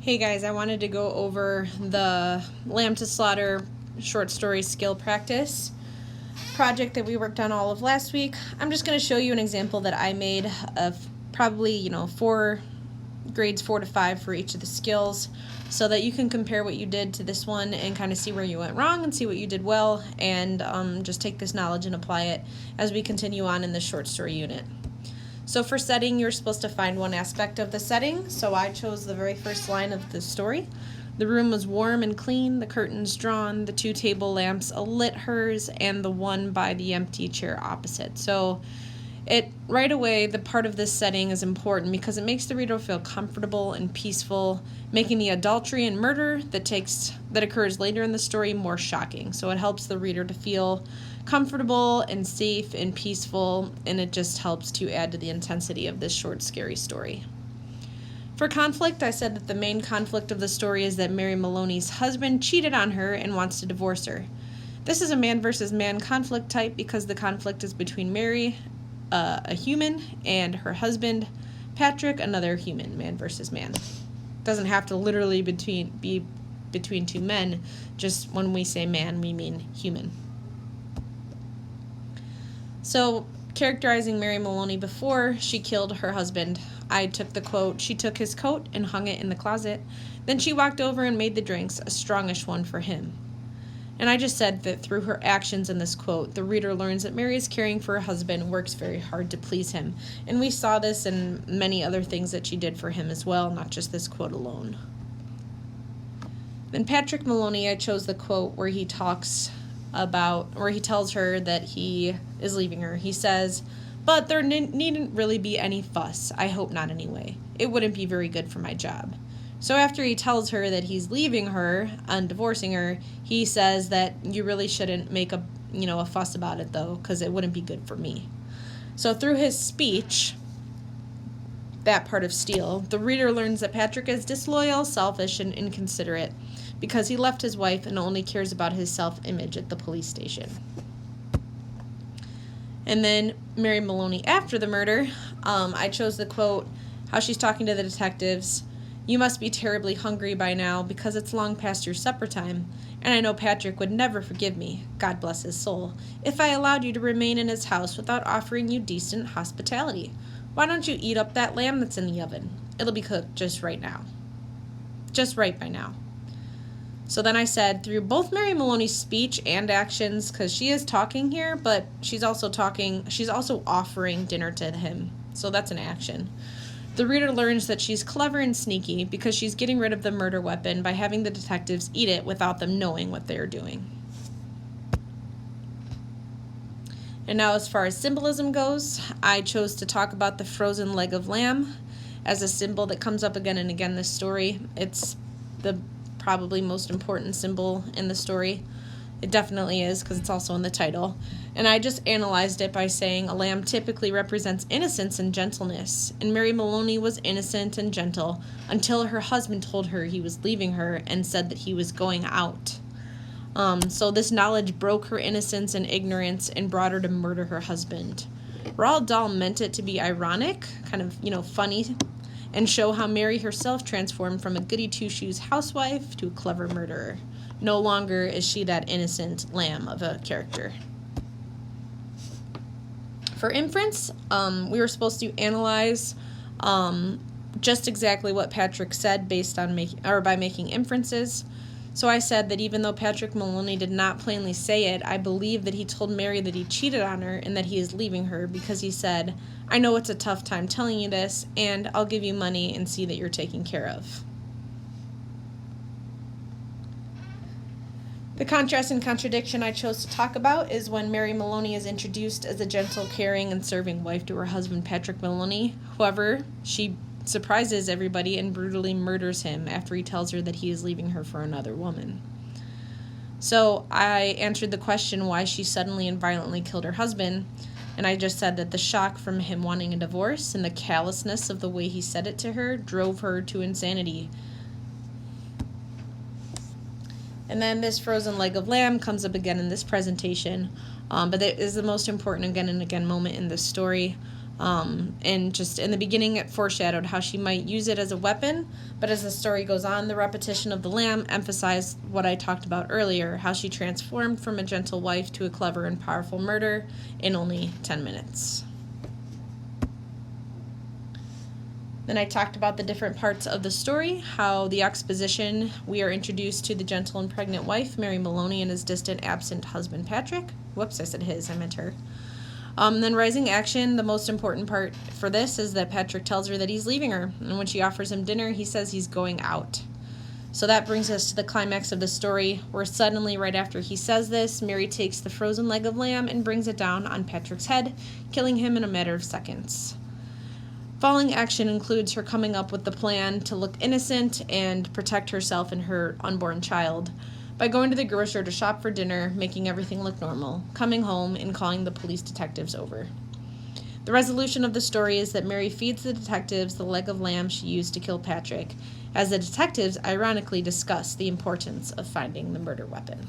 Hey guys, I wanted to go over the Lamb to Slaughter short story skill practice project that we worked on all of last week. I'm just going to show you an example that I made of probably, 4 grades 4 to 5 for each of the skills, so that you can compare what you did to this one and kind of see where you went wrong and see what you did well, and just take this knowledge and apply it as we continue on in the short story unit. So for setting, you're supposed to find one aspect of the setting. So I chose the very first line of the story. The room was warm and clean, the curtains drawn, the 2 table lamps alit hers, and the one by the empty chair opposite. So right away, the part of this setting is important because it makes the reader feel comfortable and peaceful, making the adultery and murder that occurs later in the story more shocking. So it helps the reader to feel comfortable and safe and peaceful, and it just helps to add to the intensity of this short, scary story. For conflict, I said that the main conflict of the story is that Mary Maloney's husband cheated on her and wants to divorce her. This is a man versus man conflict type because the conflict is between Mary, a human, and her husband, Patrick, another human, man versus man. Doesn't have to literally be between 2 men, just when we say man, we mean human. So, characterizing Mary Maloney before she killed her husband, I took the quote, "She took his coat and hung it in the closet. Then she walked over and made the drinks, a strongish one for him." And I just said that through her actions in this quote, the reader learns that Mary is caring for her husband and works very hard to please him. And we saw this in many other things that she did for him as well, not just this quote alone. Then Patrick Maloney, I chose the quote where he tells her that he is leaving her. He says, "But there needn't really be any fuss. I hope not anyway. It wouldn't be very good for my job." So after he tells her that he's leaving her and divorcing her, he says that you really shouldn't make a fuss about it though, because it wouldn't be good for me. So through his speech, that part of Steele, the reader learns that Patrick is disloyal, selfish, and inconsiderate because he left his wife and only cares about his self-image at the police station. And then Mary Maloney after the murder, I chose the quote, how she's talking to the detectives. "You must be terribly hungry by now because it's long past your supper time, and I know Patrick would never forgive me, God bless his soul, if I allowed you to remain in his house without offering you decent hospitality. Why don't you eat up that lamb that's in the oven? It'll be cooked just right now. Just right by now." So then I said, through both Mary Maloney's speech and actions, because she is talking here, but she's also offering dinner to him. So that's an action. The reader learns that she's clever and sneaky because she's getting rid of the murder weapon by having the detectives eat it without them knowing what they're doing. And now as far as symbolism goes, I chose to talk about the frozen leg of lamb as a symbol that comes up again and again in this story. It's the probably most important symbol in the story. It definitely is because it's also in the title. And I just analyzed it by saying a lamb typically represents innocence and gentleness. And Mary Maloney was innocent and gentle until her husband told her he was leaving her and said that he was going out. So this knowledge broke her innocence and ignorance and brought her to murder her husband. Roald Dahl meant it to be ironic, kind of, funny, and show how Mary herself transformed from a goody-two-shoes housewife to a clever murderer. No longer is she that innocent lamb of a character. For inference, we were supposed to analyze just exactly what Patrick said by making inferences. So I said that even though Patrick Maloney did not plainly say it, I believe that he told Mary that he cheated on her and that he is leaving her because he said, "I know it's a tough time telling you this, and I'll give you money and see that you're taken care of." The contrast and contradiction I chose to talk about is when Mary Maloney is introduced as a gentle, caring, and serving wife to her husband, Patrick Maloney. However, she surprises everybody and brutally murders him after he tells her that he is leaving her for another woman. So I answered the question why she suddenly and violently killed her husband, and I just said that the shock from him wanting a divorce and the callousness of the way he said it to her drove her to insanity. And then this frozen leg of lamb comes up again in this presentation, but it is the most important again and again moment in this story. And just in the beginning, it foreshadowed how she might use it as a weapon, but as the story goes on, the repetition of the lamb emphasized what I talked about earlier, how she transformed from a gentle wife to a clever and powerful murder in only 10 minutes. Then I talked about the different parts of the story, how the exposition, we are introduced to the gentle and pregnant wife, Mary Maloney, and his distant, absent husband, Patrick. Whoops, I said his, I meant her. Then rising action, the most important part for this is that Patrick tells her that he's leaving her, and when she offers him dinner, he says he's going out. So that brings us to the climax of the story, where suddenly, right after he says this, Mary takes the frozen leg of lamb and brings it down on Patrick's head, killing him in a matter of seconds. Following action includes her coming up with the plan to look innocent and protect herself and her unborn child by going to the grocer to shop for dinner, making everything look normal, coming home, and calling the police detectives over. The resolution of the story is that Mary feeds the detectives the leg of lamb she used to kill Patrick, as the detectives ironically discuss the importance of finding the murder weapon.